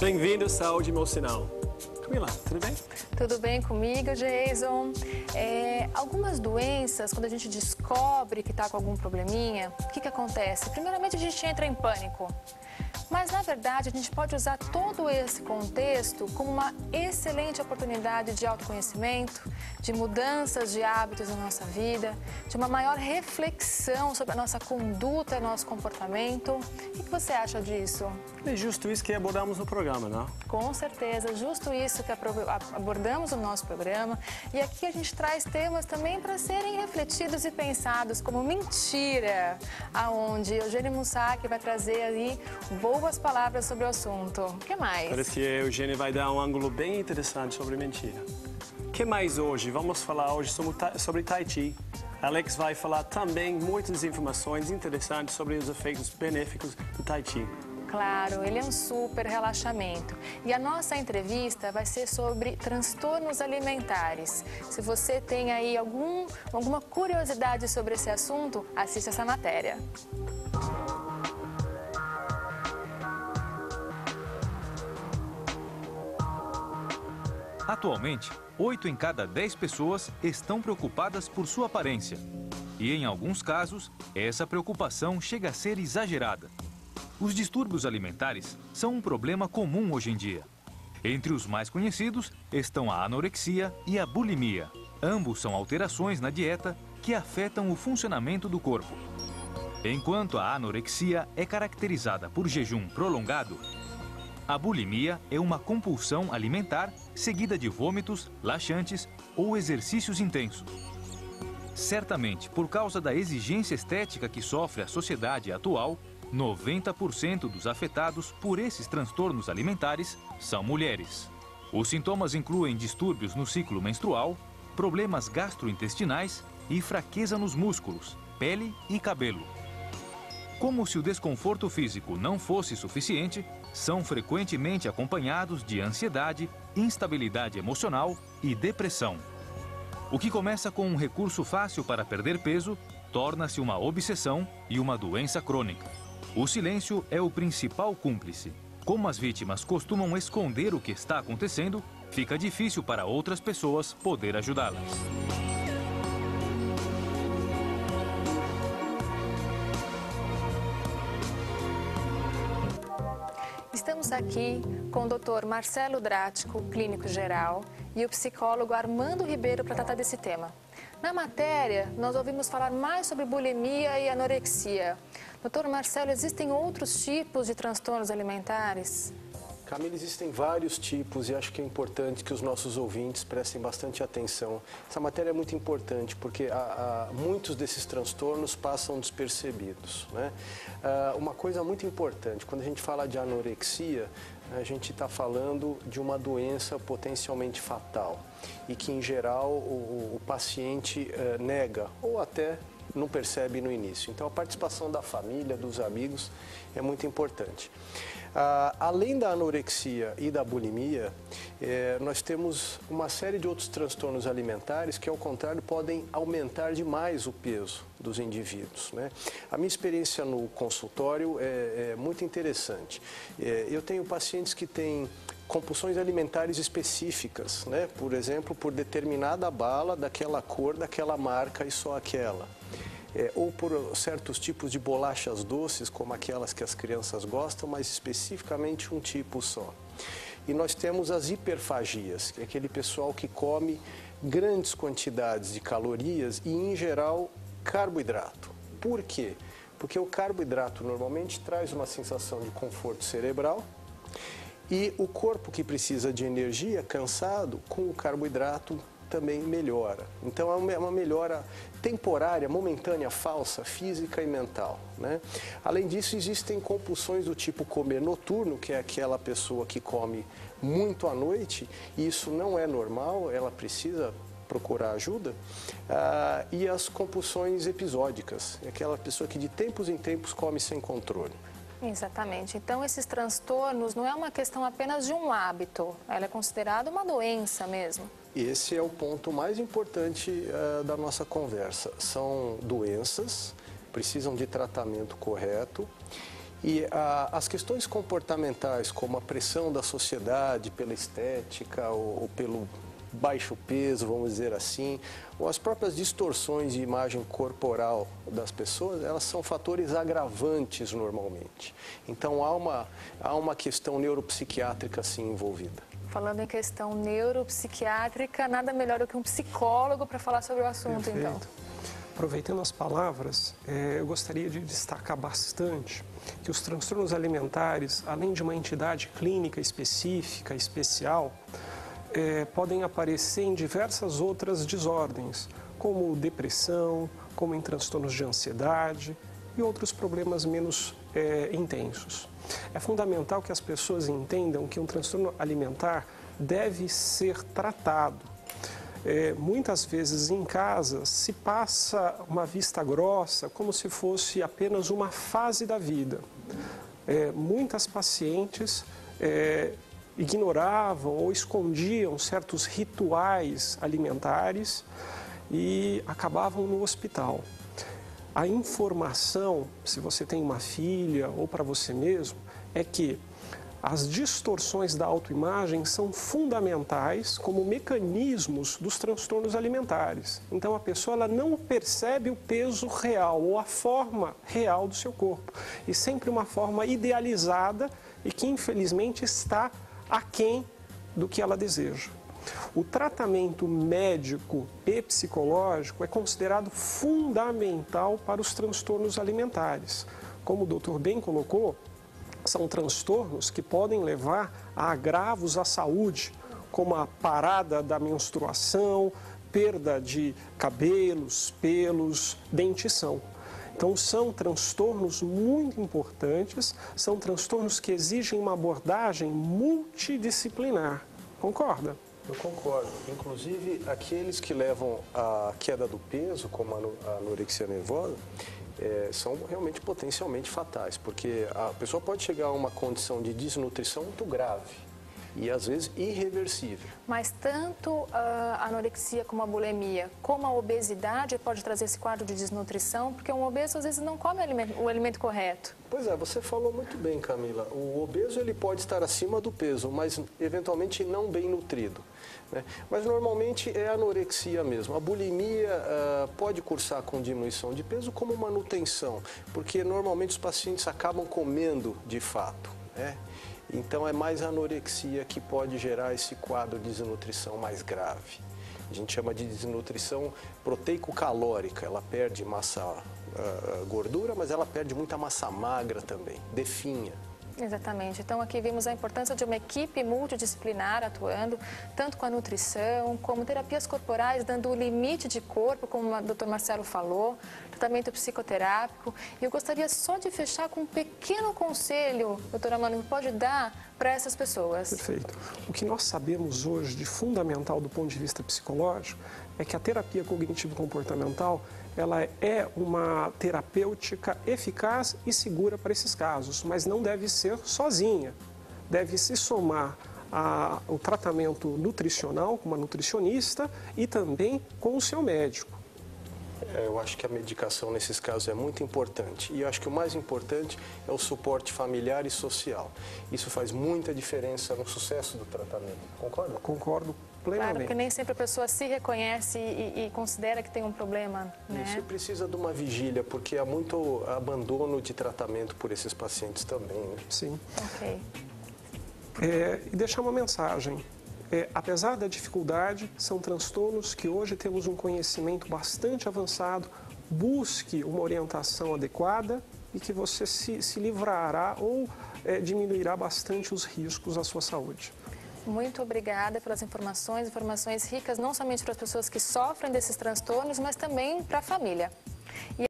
Bem-vindo à Saúde Emocional. Camila, tudo bem? Tudo bem comigo, Jason? Algumas doenças, quando a gente descobre que está com algum probleminha, o que acontece? Primeiramente, a gente entra em pânico. Mas, na verdade, a gente pode usar todo esse contexto como uma excelente oportunidade de autoconhecimento, de mudanças de hábitos na nossa vida, de uma maior reflexão sobre a nossa conduta e nosso comportamento. O que você acha disso? É justo isso que abordamos no programa, não? Com certeza, justo isso que abordamos no nosso programa. E aqui a gente traz temas também para serem refletidos e pensados, como mentira, aonde Eugênio Mussac vai trazer aí boas palavras sobre o assunto. O que mais? Parece que a Eugênia vai dar um ângulo bem interessante sobre mentira. O que mais hoje? Vamos falar hoje sobre Tai Chi. Alex vai falar também muitas informações interessantes sobre os efeitos benéficos do Tai Chi. Claro, ele é um super relaxamento. E a nossa entrevista vai ser sobre transtornos alimentares. Se você tem aí alguma curiosidade sobre esse assunto, assista essa matéria. Atualmente, 8 em cada 10 pessoas estão preocupadas por sua aparência. E, em alguns casos, essa preocupação chega a ser exagerada. Os distúrbios alimentares são um problema comum hoje em dia. Entre os mais conhecidos estão a anorexia e a bulimia. Ambos são alterações na dieta que afetam o funcionamento do corpo. Enquanto a anorexia é caracterizada por jejum prolongado, a bulimia é uma compulsão alimentar seguida de vômitos, laxantes ou exercícios intensos. Certamente, por causa da exigência estética que sofre a sociedade atual, 90% dos afetados por esses transtornos alimentares são mulheres. Os sintomas incluem distúrbios no ciclo menstrual, problemas gastrointestinais e fraqueza nos músculos, pele e cabelo. Como se o desconforto físico não fosse suficiente, são frequentemente acompanhados de ansiedade, instabilidade emocional e depressão. O que começa com um recurso fácil para perder peso, torna-se uma obsessão e uma doença crônica. O silêncio é o principal cúmplice. Como as vítimas costumam esconder o que está acontecendo, fica difícil para outras pessoas poder ajudá-las. Estamos aqui com o Dr. Marcelo Drático, clínico geral, e o psicólogo Armando Ribeiro para tratar desse tema. Na matéria, nós ouvimos falar mais sobre bulimia e anorexia. Doutor Marcelo, existem outros tipos de transtornos alimentares? Camila, existem vários tipos e acho que é importante que os nossos ouvintes prestem bastante atenção. Essa matéria é muito importante porque muitos desses transtornos passam despercebidos, né? Uma coisa muito importante, quando a gente fala de anorexia, a gente está falando de uma doença potencialmente fatal e que, em geral, o paciente nega ou até não percebe no início. Então, a participação da família, dos amigos, é muito importante. Além da anorexia e da bulimia, nós temos uma série de outros transtornos alimentares que, ao contrário, podem aumentar demais o peso dos indivíduos, né? A minha experiência no consultório é muito interessante. Eu tenho pacientes que têm compulsões alimentares específicas, né? Por exemplo, por determinada bala, daquela cor, daquela marca e só aquela. Ou por certos tipos de bolachas doces, como aquelas que as crianças gostam, mas especificamente um tipo só. E nós temos as hiperfagias, que é aquele pessoal que come grandes quantidades de calorias e, em geral, carboidrato. Por quê? Porque o carboidrato normalmente traz uma sensação de conforto cerebral e o corpo que precisa de energia, cansado, com o carboidrato também melhora. Então é uma melhora temporária, momentânea, falsa, física e mental, né? Além disso, existem compulsões do tipo comer noturno, que é aquela pessoa que come muito à noite, e isso não é normal, ela precisa procurar ajuda. E as compulsões episódicas, é aquela pessoa que de tempos em tempos come sem controle. Exatamente. Então, esses transtornos não é uma questão apenas de um hábito, ela é considerada uma doença mesmo. Esse é o ponto mais importante da nossa conversa. São doenças, precisam de tratamento correto E as questões comportamentais, como a pressão da sociedade pela estética ou pelo baixo peso, vamos dizer assim, ou as próprias distorções de imagem corporal das pessoas, elas são fatores agravantes normalmente. Então há uma questão neuropsiquiátrica sim envolvida. Falando em questão neuropsiquiátrica, nada melhor do que um psicólogo para falar sobre o assunto. Perfeito. Então. Aproveitando as palavras, eu gostaria de destacar bastante que os transtornos alimentares, além de uma entidade clínica específica, especial, podem aparecer em diversas outras desordens, como depressão, como em transtornos de ansiedade e outros problemas menos intensos. É fundamental que as pessoas entendam que um transtorno alimentar deve ser tratado. Muitas vezes em casa se passa uma vista grossa como se fosse apenas uma fase da vida. Muitas pacientes ignoravam ou escondiam certos rituais alimentares e acabavam no hospital. A informação, se você tem uma filha ou para você mesmo, é que as distorções da autoimagem são fundamentais como mecanismos dos transtornos alimentares. Então, a pessoa ela não percebe o peso real ou a forma real do seu corpo. E sempre uma forma idealizada e que, infelizmente, está aquém do que ela deseja. O tratamento médico e psicológico é considerado fundamental para os transtornos alimentares. Como o doutor bem colocou, são transtornos que podem levar a agravos à saúde, como a parada da menstruação, perda de cabelos, pelos, dentição. Então, são transtornos muito importantes, são transtornos que exigem uma abordagem multidisciplinar. Concorda? Eu concordo. Inclusive, aqueles que levam à queda do peso, como a anorexia nervosa, são realmente potencialmente fatais, porque a pessoa pode chegar a uma condição de desnutrição muito grave e, às vezes, irreversível. Mas tanto a anorexia como a bulimia, como a obesidade pode trazer esse quadro de desnutrição, porque um obeso, às vezes, não come o alimento correto. Pois é, você falou muito bem, Camila. O obeso ele pode estar acima do peso, mas, eventualmente, não bem nutrido, né? Mas, normalmente, é anorexia mesmo. A bulimia pode cursar com diminuição de peso como manutenção, porque, normalmente, os pacientes acabam comendo de fato, né? Então, é mais a anorexia que pode gerar esse quadro de desnutrição mais grave. A gente chama de desnutrição proteico-calórica. Ela perde massa gordura, mas ela perde muita massa magra também, definha. Exatamente. Então, aqui vimos a importância de uma equipe multidisciplinar atuando, tanto com a nutrição, como terapias corporais, dando o limite de corpo, como o Dr. Marcelo falou, tratamento psicoterápico. E eu gostaria só de fechar com um pequeno conselho, doutora Manu, que pode dar para essas pessoas. Perfeito. O que nós sabemos hoje de fundamental do ponto de vista psicológico é que a terapia cognitivo-comportamental ela é uma terapêutica eficaz e segura para esses casos, mas não deve ser sozinha. Deve se somar ao tratamento nutricional com uma nutricionista e também com o seu médico. Eu acho que a medicação nesses casos é muito importante. E eu acho que o mais importante é o suporte familiar e social. Isso faz muita diferença no sucesso do tratamento. Concorda? Concordo plenamente. Claro, porque nem sempre a pessoa se reconhece e considera que tem um problema, né? Isso precisa de uma vigília, porque há muito abandono de tratamento por esses pacientes também, né? Sim. Ok. E deixar uma mensagem. Apesar da dificuldade, são transtornos que hoje temos um conhecimento bastante avançado. Busque uma orientação adequada e que você se livrará ou diminuirá bastante os riscos à sua saúde. Muito obrigada pelas informações ricas não somente para as pessoas que sofrem desses transtornos, mas também para a família.